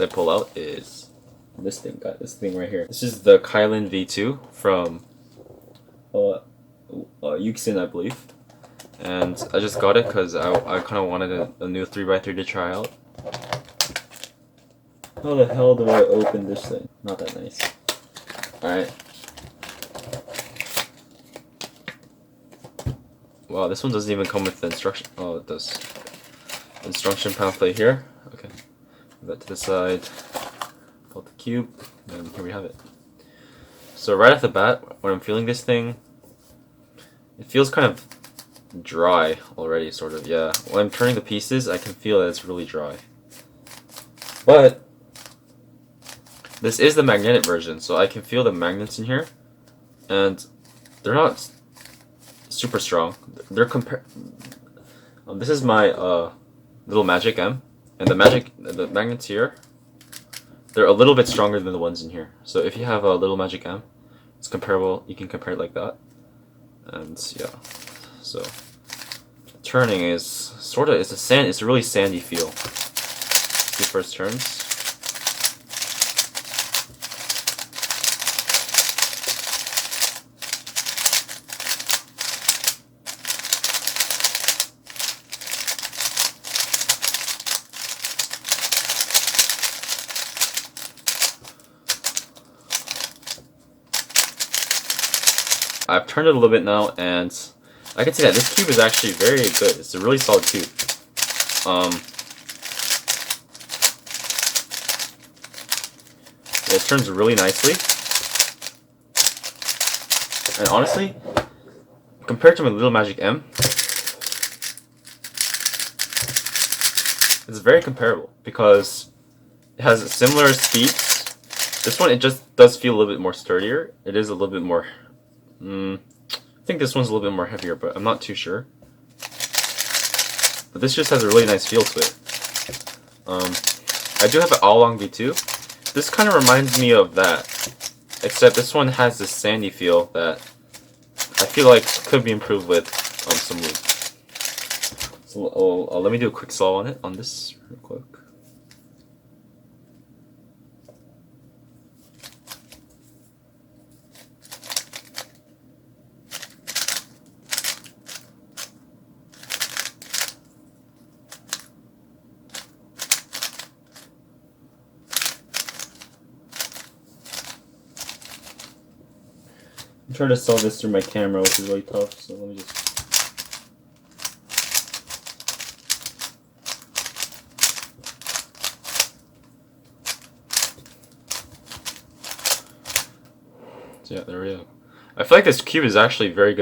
I pull out is this thing. Got this thing right here. This is the Kylin V2 from Yuxin, I believe. And I just got it because I kind of wanted a new 3x3 to try out. How the hell do I open this thing? Not that nice. Alright. Wow, this one doesn't even come with the instruction. Oh, it does. Instruction pamphlet here. Okay. Put that to the side. Pull out the cube. And here we have it. So right off the bat, when I'm feeling this thing, it feels kind of dry already, sort of, yeah. When I'm turning the pieces, I can feel that it's really dry. But this is the magnetic version, so I can feel the magnets in here, and they're not super strong. They're this is my little Magic M, and the magnets here, they're a little bit stronger than the ones in here. So if you have a little Magic M, it's comparable. You can compare it like that, and yeah. So turning is sort of it's a really sandy feel. The first turns. I've turned it a little bit now, and I can see that this cube is actually very good. It's a really solid cube. It turns really nicely. And honestly, compared to my little Magic M, it's very comparable because it has similar speeds. This one, it just does feel a little bit more sturdier. It is a little bit more... I think this one's a little bit more heavier, but I'm not too sure. But this just has a really nice feel to it. I do have an All-Long V2. This kind of reminds me of that, except this one has this sandy feel that I feel like could be improved with some lube. So let me do a quick solve on this real quick. I'm trying to solve this through my camera, which is really tough, so let me just... So yeah, there we go. I feel like this cube is actually very good.